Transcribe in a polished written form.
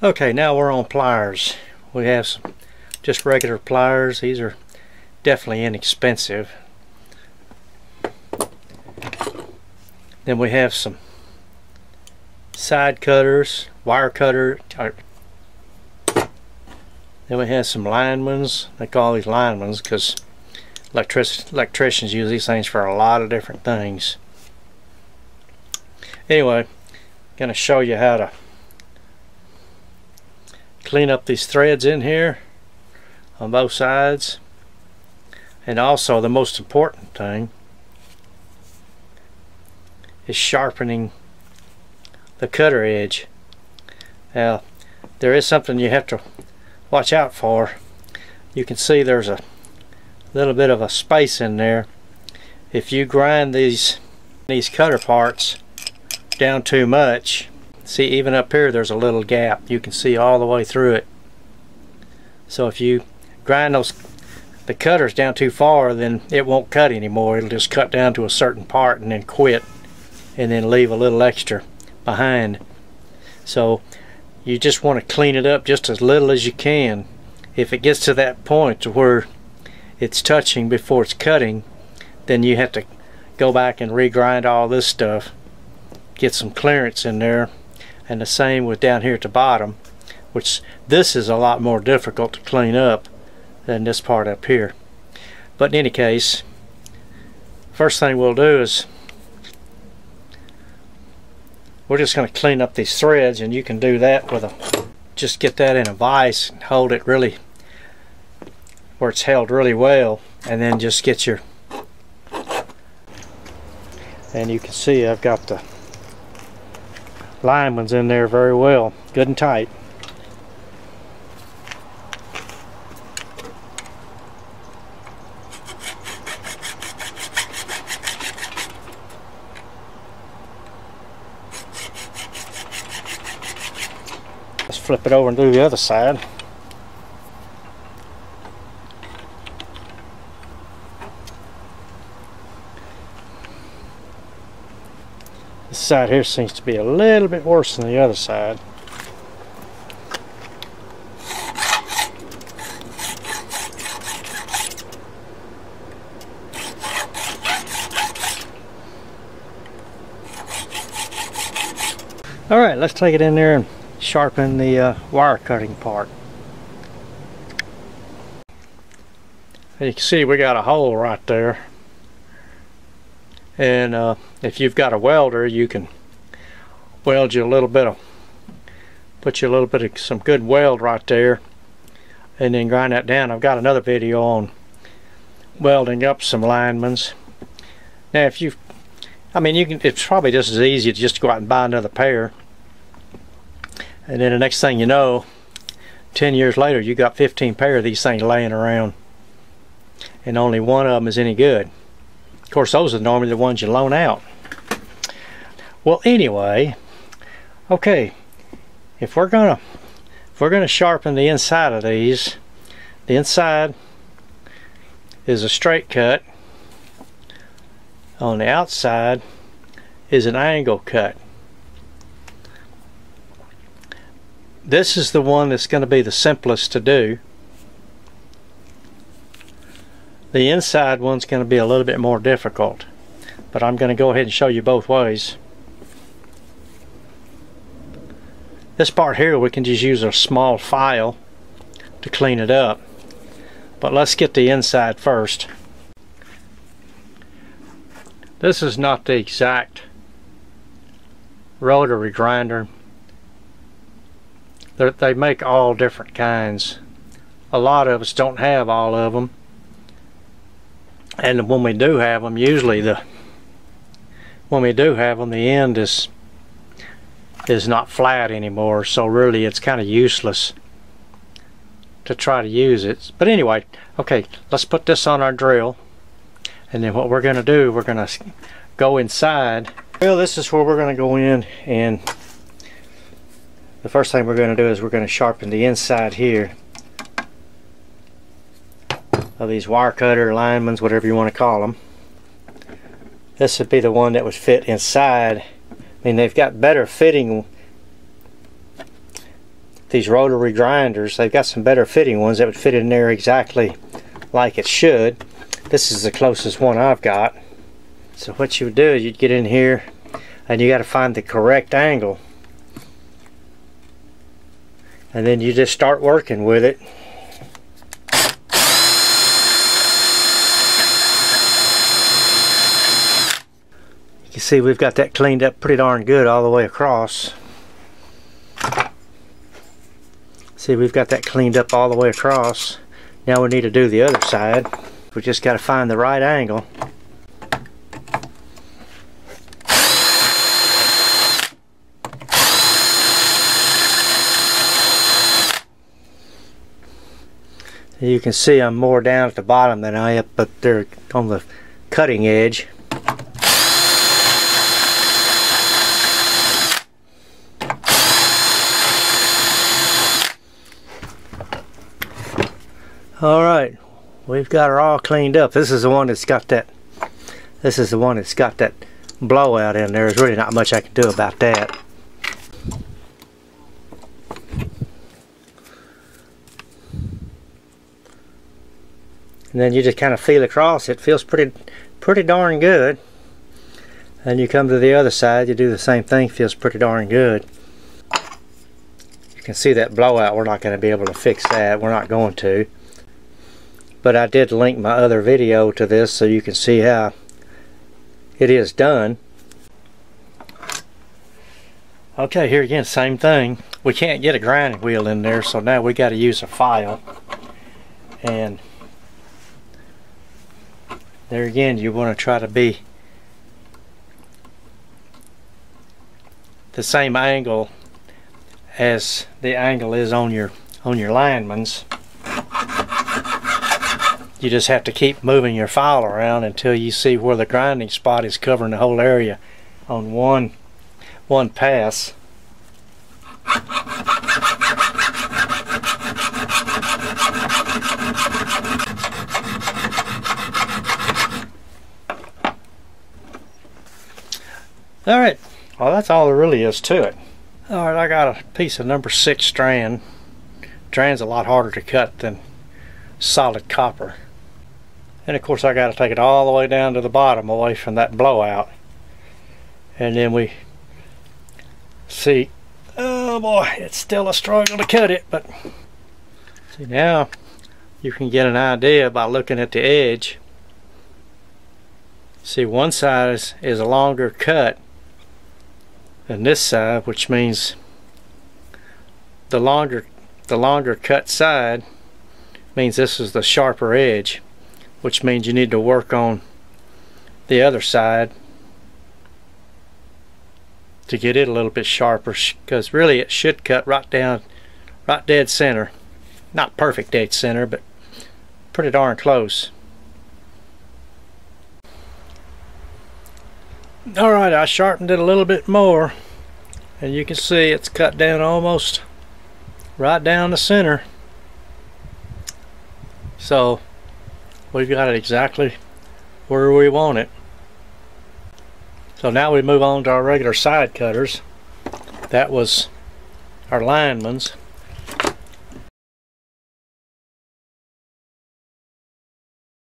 Okay, now we're on pliers. We have some just regular pliers. These are definitely inexpensive. Then we have some side cutters, wire cutter. Then we have some Linemans. They call these Linemans because electricians use these things for a lot of different things. Anyway, I'm going to show you how to clean up these threads in here on both sides. And also the most important thing is sharpening the cutter edge. Now there is something you have to watch out for. You can see there's a little bit of a space in there. If you grind these cutter parts down too much, see, even up here there's a little gap. You can see all the way through it. So if you grind the cutters down too far, then it won't cut anymore. It'll just cut down to a certain part and then quit, and then leave a little extra behind. So you just want to clean it up just as little as you can. If it gets to that point to where it's touching before it's cutting, then you have to go back and regrind all this stuff, get some clearance in there. And the same with down here at the bottom, which this is a lot more difficult to clean up than this part up here. But in any case, first thing we'll do is we're just going to clean up these threads, and you can do that with just get that in a vise and hold it really where it's held really well, and then just get your, and you can see I've got the Linemans in there very well, good and tight. Let's flip it over and do the other side. This side here seems to be a little bit worse than the other side. Alright, let's take it in there and sharpen the wire cutting part. And you can see we got a hole right there, and if you've got a welder, you can weld you a little bit of, put you a little bit of some good weld right there, and then grind that down. I've got another video on welding up some Linemans. Now if you, I mean, you can, it's probably just as easy to just go out and buy another pair, and then the next thing you know, 10 years later, you got 15 pair of these things laying around, and only one of them is any good. Of course, those are normally the ones you loan out. Well, anyway, okay, if we're gonna sharpen the inside of these, the inside is a straight cut. On the outside is an angle cut. This is the one that's going to be the simplest to do. The inside one's going to be a little bit more difficult, but I'm going to go ahead and show you both ways. This part here, we can just use a small file to clean it up, but let's get the inside first. This is not the exact rotary grinder. They make all different kinds. A lot of us don't have all of them, and when we do have them, usually the end is not flat anymore, so really it's kind of useless to try to use it. But anyway, okay, let's put this on our drill, and then what we're going to do, we're going to go inside. Well, this is where we're going to go in, and the first thing we're going to do is we're going to sharpen the inside here of these wire cutter, Linemans, whatever you want to call them. This would be the one that would fit inside. I mean, they've got better fitting these rotary grinders. They've got some better fitting ones that would fit in there exactly like it should. This is the closest one I've got. So what you would do is you'd get in here and you got to find the correct angle, and then you just start working with it. You can see we've got that cleaned up pretty darn good all the way across. See, we've got that cleaned up all the way across. Now we need to do the other side. We just got to find the right angle. You can see I'm more down at the bottom than I am up there on the cutting edge. Alright, we've got her all cleaned up. This is the one that's got that blowout in there. There's really not much I can do about that. And then you just kind of feel across. It feels pretty darn good. And you come to the other side, you do the same thing. Feels pretty darn good. You can see that blowout. We're not going to be able to fix that. We're not going to. But I did link my other video to this so you can see how it is done. Okay, here again, same thing. We can't get a grinding wheel in there, so now we got to use a file. And there again, you want to try to be the same angle as the angle is on your lineman's. You just have to keep moving your file around until you see where the grinding spot is covering the whole area on one pass. Alright, well that's all there really is to it. Alright, I got a piece of number 6 strand. Strand's a lot harder to cut than solid copper. And of course I got to take it all the way down to the bottom away from that blowout. And then we see, oh boy, it's still a struggle to cut it, but see, now you can get an idea by looking at the edge. See, one side is a longer cut than this side, which means the longer cut side means this is the sharper edge, which means you need to work on the other side to get it a little bit sharper, because really it should cut right dead center. Not perfect dead center, but pretty darn close. Alright, I sharpened it a little bit more, and you can see it's cut down almost right down the center. So we've got it exactly where we want it. So now we move on to our regular side cutters. That was our lineman's.